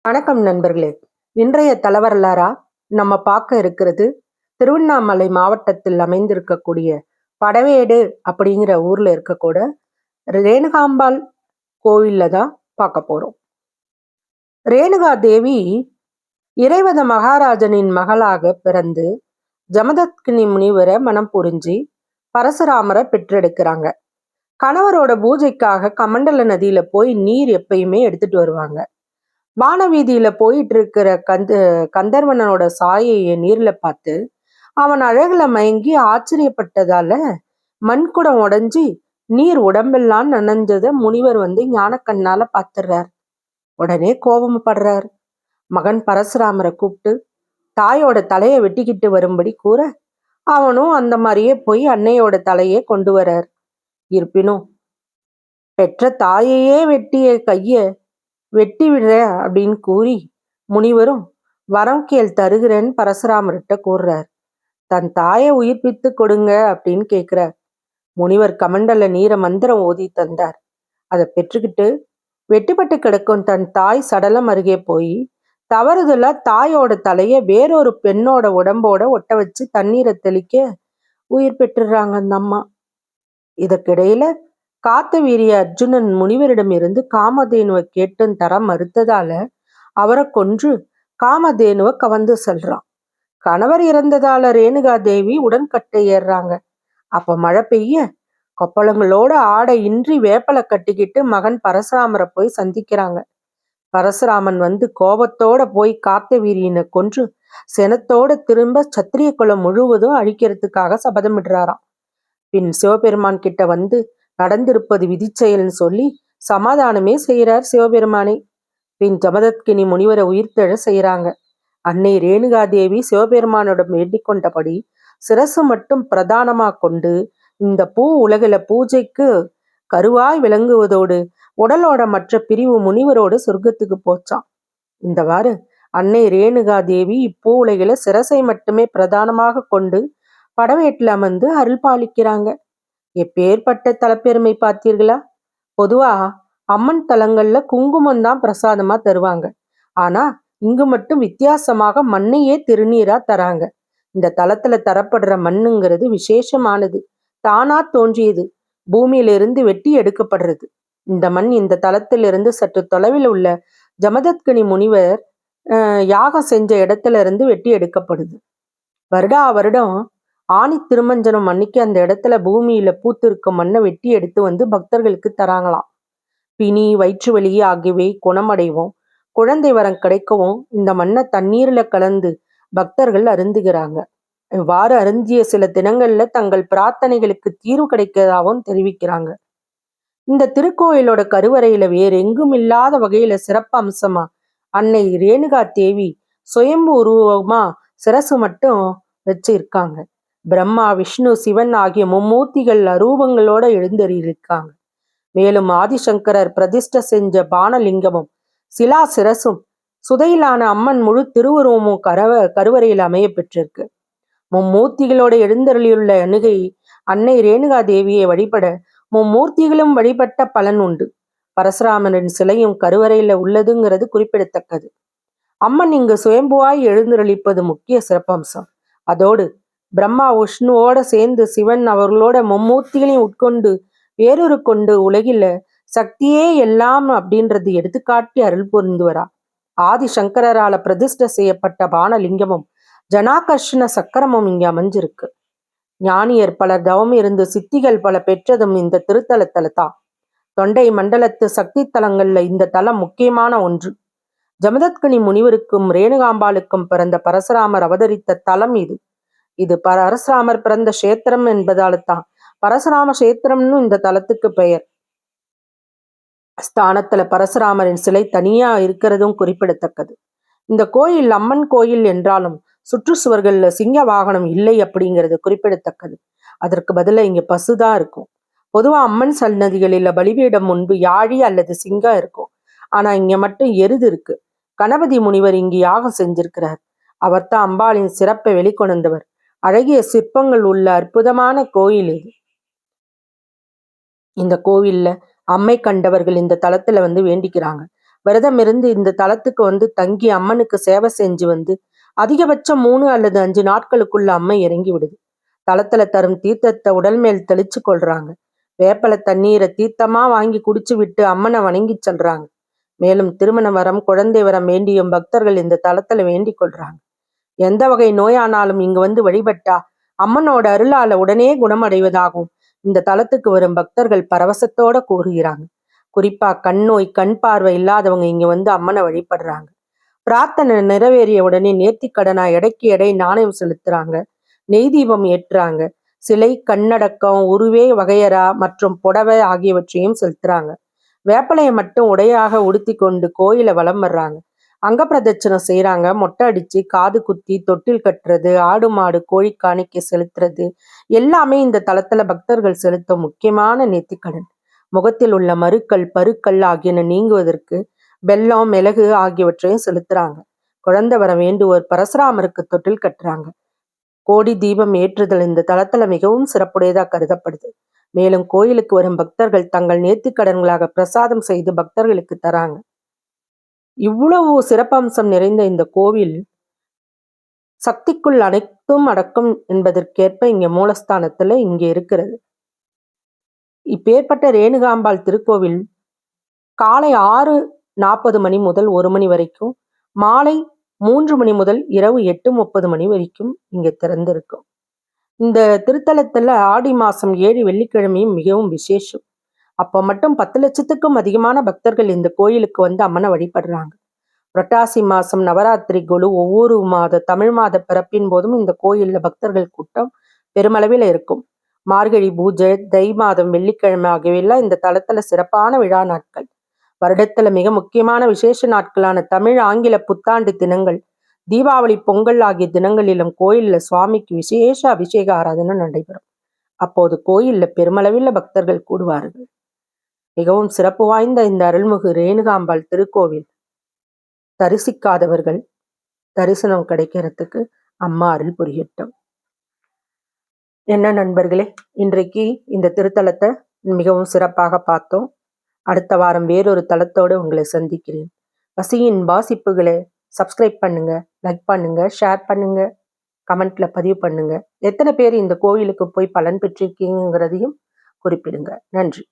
வணக்கம் நண்பர்களே. இன்றைய தலவரலாறா நம்ம பார்க்க இருக்கிறது திருவண்ணாமலை மாவட்டத்தில் அமைந்திருக்கக்கூடிய படவேடு அப்படிங்கிற ஊர்ல இருக்கக்கூட ரேணுகாம்பாள் கோவில்ல தான் பார்க்க போறோம். ரேணுகா தேவி இறைவத மகாராஜனின் மகளாக பிறந்து ஜமதக்னி முனிவரை மனம் புரிஞ்சு பரசுராமரை பெற்றெடுக்கிறாங்க. கணவரோட பூஜைக்காக கமண்டல நதியில போய் நீர் எப்பயுமே எடுத்துட்டு வருவாங்க. வானவீதியில போயிட்டு இருக்கிற கந்தர்வனோட சாயைய நீர்ல பார்த்து அவன் அழகுல மயங்கி ஆச்சரியப்பட்டதால மண்குடம் உடைஞ்சி நீர் உடம்பெல்லாம் நனைஞ்சத முனிவர் ஞான கண்ணால பார்த்துடுறார். உடனே கோபப்படுறார். மகன் பரசுராமரை கூப்பிட்டு தாயோட தலையை வெட்டிக்கிட்டு வரும்படி கூற அவனும் அந்த மாதிரியே போய் அன்னையோட தலையே கொண்டு வர்றார். இருப்பினும் பெற்ற தாயையே வெட்டிய கைய வெட்டி விடுற அப்படின்னு கூறி முனிவரும் வரம் கேள் தருகிறேன்னு பரசுராமர்கிட்ட கூறுறார். தன் தாயை உயிர்ப்பித்து கொடுங்க அப்படின்னு கேட்கிறார். முனிவர் கமண்டல நீரை மந்திரம் ஓதி தந்தார். அதை பெற்றுக்கிட்டு வெட்டிப்பட்டு கிடக்கும் தன் தாய் சடலம் அருகே போய் தவறுதலா தாயோட தலைய வேறொரு பெண்ணோட உடம்போட ஒட்ட வச்சு தண்ணீரை தெளிக்க உயிர் பெற்றுறாங்க அந்த அம்மா. இதற்கிடையில காத்த வீரிய அர்ஜுனன் முனிவரிடம் இருந்து காமதேனுவை கேட்டு தர மறுத்ததால அவரை கொன்று காமதேனுவை கவர்ந்து செல்றான். கணவர் இறந்ததால ரேணுகா தேவி உடன்கட்டை ஏறுறாங்க. அப்ப மழை பெய்ய கொப்பளங்களோட ஆடை இன்றி வேப்பலை கட்டிக்கிட்டு மகன் பரசுராமரை போய் சந்திக்கிறாங்க. பரசுராமன் கோபத்தோட போய் காத்த வீரியனை கொன்று செனத்தோட திரும்ப சத்திரிய குலம் முழுவதும் அழிக்கிறதுக்காக சபதமிடுறாராம். பின் சிவபெருமான் கிட்ட நடந்திருப்பது விதிச்செயல்னு சொல்லி சமாதானமே செய்கிறார் சிவபெருமானை. பின் ஜமதக்னி முனிவரை உயிர்த்தெழ செய்யறாங்க. அன்னை ரேணுகா தேவி சிவபெருமானிடம் வேண்டிக் கொண்டபடி சிரசு மட்டும் பிரதானமா கொண்டு இந்த பூ உலகில பூஜைக்கு கருவாய் விளங்குவதோடு உடலோட மற்ற பிரிவு முனிவரோடு சொர்க்கத்துக்கு போச்சான். இந்தவாறு அன்னை ரேணுகா தேவி இப்பூ உலகில சிரசை மட்டுமே பிரதானமாக கொண்டு படவேட்டில் அமர்ந்து அருள் பாலிக்கிறாங்க. எப்பேற்பட்ட தலப்பெருமை பார்த்தீர்களா? பொதுவா அம்மன் தலங்கள்ல குங்குமம் தான் பிரசாதமா தருவாங்க. ஆனா இங்கு மட்டும் வித்தியாசமாக மண்ணையே திருநீரா தராங்க. இந்த தலத்துல தரப்படுற மண்ணுங்கிறது விசேஷமானது, தானா தோன்றியது, பூமியிலிருந்து வெட்டி எடுக்கப்படுறது. இந்த மண் இந்த தலத்திலிருந்து சற்று தொலைவில் உள்ள ஜமதக்னி முனிவர் யாகம் செஞ்ச இடத்துல இருந்து வெட்டி எடுக்கப்படுது. வருடா வருடம் ஆணி திருமஞ்சனம் அன்னைக்கு அந்த இடத்துல பூமியில பூத்திருக்கும் மண்ணை வெட்டி எடுத்து பக்தர்களுக்கு தராங்களாம். பிணி, வயிற்று வலி ஆகியவை குணமடைவோம், குழந்தை வரம் கிடைக்கவும் இந்த மண்ணை தண்ணீர்ல கலந்து பக்தர்கள் அருந்துகிறாங்க. இவ்வாறு அருந்திய சில தினங்கள்ல தங்கள் பிரார்த்தனைகளுக்கு தீர்வு கிடைக்கிறதாகவும் தெரிவிக்கிறாங்க. இந்த திருக்கோயிலோட கருவறையில வேற எங்கும் இல்லாத வகையில சிறப்பு அம்சமா அன்னை ரேணுகா தேவி சுயம்பு உருவமா சிரசு மட்டும் வச்சு இருக்காங்க. பிரம்மா, விஷ்ணு, சிவன் ஆகிய மும்மூர்த்திகள் அரூபங்களோட எழுந்தறியிருக்காங்க. மேலும் ஆதிசங்கரர் பிரதிஷ்ட செஞ்ச பானலிங்கமும் சிலா சிரசும் சுதையிலான அம்மன் முழு திருவுருவமும் கருவறையில் அமைய பெற்றிருக்கு. மும்மூர்த்திகளோட எழுந்தருளியுள்ள அணுகை அன்னை ரேணுகா தேவியை வழிபட மும்மூர்த்திகளும் வழிபட்ட பலன் உண்டு. பரசுராமனின் சிலையும் கருவறையில உள்ளதுங்கிறது குறிப்பிடத்தக்கது. அம்மன் இங்கு சுயம்புவாய் எழுந்தருளிப்பது முக்கிய சிறப்பம்சம். அதோடு பிரம்மா விஷ்ணுவோட சேர்ந்து சிவன் அவர்களோட மும்மூர்த்திகளையும் உட்கொண்டு வேறொரு கொண்டு உலகில சக்தியே எல்லாம் அப்படின்றது எடுத்துக்காட்டி அருள் புரிந்துவரா. ஆதிசங்கரால பிரதிஷ்ட செய்யப்பட்ட பானலிங்கமும் ஜனாகர்ஷண சக்கரமும் இங்கே அமைஞ்சிருக்கு. ஞானியர் பலர் தவம் இருந்து சித்திகள் பல பெற்றதும் இந்த திருத்தலத்துல தான். தொண்டை மண்டலத்து சக்தி தலங்கள்ல இந்த தலம் முக்கியமான ஒன்று. ஜமதக்னி முனிவருக்கும் ரேணுகாம்பாளுக்கும் பிறந்த பரசுராமர் அவதரித்த தலம் இது. இது பரசுராமர் பிறந்த கஷேத்திரம் என்பதால தான் பரசுராம கஷேத்திரம்னு இந்த தலத்துக்கு பெயர். ஸ்தானத்துல பரசுராமரின் சிலை தனியா இருக்கிறதும் குறிப்பிடத்தக்கது. இந்த கோயில் அம்மன் கோயில் என்றாலும் சுற்றுச்சுவர்கள்ல சிங்க வாகனம் இல்லை அப்படிங்கிறது குறிப்பிடத்தக்கது. அதற்கு பதிலாக இங்க பசுதான் இருக்கும். பொதுவா அம்மன் சன்னதிகளில பலிபீடம் முன்பு யாழி அல்லது சிங்கம் இருக்கும். ஆனா இங்க மட்டும் எருது இருக்கு. கணபதி முனிவர் இங்கு யாகம் செஞ்சிருக்கிறார். அவர்தான் அம்பாளின் சிறப்பை வெளிக்கொணர்ந்தவர். அழகிய சிற்பங்கள் உள்ள அற்புதமான கோயில் இது. இந்த கோவில்ல அம்மை கண்டவர்கள் இந்த தலத்துல வேண்டிக்கிறாங்க. விரதம் இருந்து இந்த தலத்துக்கு வந்து தங்கி அம்மனுக்கு சேவை செஞ்சு வந்து அதிகபட்சம் 3 அல்லது 5 நாட்களுக்குள்ள அம்மை இறங்கி விடுது. தலத்துல தரும் தீர்த்தத்தை உடல் மேல் தெளிச்சு கொள்றாங்க. வேப்பல தண்ணீரை தீர்த்தமா வாங்கி குடிச்சு விட்டு அம்மனை வணங்கி செல்றாங்க. மேலும் திருமண வரம், குழந்தை வரம் வேண்டியும் பக்தர்கள் இந்த தலத்துல வேண்டிக் கொள்றாங்க. எந்த வகை நோயானாலும் இங்கு வந்து வழிபட்டா அம்மனோட அருளால உடனே குணமடைவதாகவும் இந்த தலத்துக்கு வரும் பக்தர்கள் பரவசத்தோட கூறுகிறாங்க. குறிப்பா கண் நோய், கண் பார்வை இல்லாதவங்க இங்க வந்து அம்மனை வழிபடுறாங்க. பிரார்த்தனை நிறைவேறிய உடனே நேர்த்திக்கடனா எடைக்கு எடை நாணயம் செலுத்துறாங்க. நெய் தீபம் ஏற்றுறாங்க. சிலை, கண்ணடக்கம், உருவே வகையறா மற்றும் புடவை ஆகியவற்றையும் செலுத்துறாங்க. வேப்பலையை மட்டும் உடையாக உடுத்தி கொண்டு கோயிலை வலம் வர்றாங்க. அங்க பிரதட்சணம் செய்யறாங்க. மொட்டை அடிச்சு, காது குத்தி, தொட்டில் கட்டுறது, ஆடு மாடு கோழி காணிக்கை செலுத்துறது எல்லாமே இந்த தலத்துல பக்தர்கள் செலுத்தும் முக்கியமான நேர்த்திக்கடன். முகத்தில் உள்ள மருக்கள், பருக்கள் ஆகியன நீங்குவதற்கு வெல்லம், மிளகு ஆகியவற்றையும் செலுத்துறாங்க. குழந்தை வர வேண்டுவோர் பரசுராமருக்கு தொட்டில் கட்டுறாங்க. கோடி தீபம் ஏற்றுதல் இந்த தலத்துல மிகவும் சிறப்புடையதா கருதப்படுது. மேலும் கோயிலுக்கு வரும் பக்தர்கள் தங்கள் நேர்த்திக்கடன்களாக பிரசாதம் செய்து பக்தர்களுக்கு தராங்க. இவ்வளவு சிறப்பம்சம் நிறைந்த இந்த கோவில் சக்திக்குள் அனைத்தும் அடக்கும் என்பதற்கேற்ப இங்க மூலஸ்தானத்துல இங்க இருக்கிறது. இப்பேற்பட்ட ரேணுகாம்பாள் திருக்கோவில் காலை 6:40 மணி முதல் 1 மணி வரைக்கும், மாலை 3 மணி முதல் இரவு 8:30 மணி வரைக்கும் இங்க திறந்திருக்கும். இந்த திருத்தலத்துல ஆடி மாசம் 7 வெள்ளிக்கிழமையும் மிகவும் விசேஷம். அப்போ மட்டும் 10 லட்சத்துக்கும் அதிகமான பக்தர்கள் இந்த கோயிலுக்கு வந்து அம்மனை வழிபடுறாங்க. புரட்டாசி மாசம் நவராத்திரி கொலு ஒவ்வொரு தமிழ் மாத பிறப்பின் போதும் இந்த கோயில்ல பக்தர்கள் கூட்டம் பெருமளவில் இருக்கும். மார்கழி பூஜை, தை மாதம் வெள்ளிக்கிழமை ஆகியவையெல்லாம் இந்த தலத்துல சிறப்பான விழா நாட்கள். வருடத்துல மிக முக்கியமான விசேஷ நாட்களான தமிழ், ஆங்கில புத்தாண்டு தினங்கள், தீபாவளி, பொங்கல் ஆகிய தினங்களிலும் கோயில்ல சுவாமிக்கு விசேஷ அபிஷேக ஆராதனை நடைபெறும். அப்போது கோயில்ல பெருமளவில் பக்தர்கள் கூடுவார்கள். மிகவும் சிறப்பு வாய்ந்த இந்த அருள்மிகு ரேணுகாம்பாள் திருக்கோவில் தரிசிக்காதவர்கள் தரிசனம் கிடைக்கிறதுக்கு அம்மா அருள் புரியட்டும். என்ன நண்பர்களே, இன்றைக்கு இந்த திருத்தலத்தை மிகவும் சிறப்பாக பார்த்தோம். அடுத்த வாரம் வேறொரு தலத்தோடு உங்களை சந்திக்கிறேன். பசியின் வாசிப்புகளை சப்ஸ்கிரைப் பண்ணுங்க, லைக் பண்ணுங்க, ஷேர் பண்ணுங்க, கமெண்ட்ல பதிவு பண்ணுங்க. எத்தனை பேர் இந்த கோயிலுக்கு போய் பலன் பெற்றிருக்கீங்கிறதையும் குறிப்பிடுங்க. நன்றி.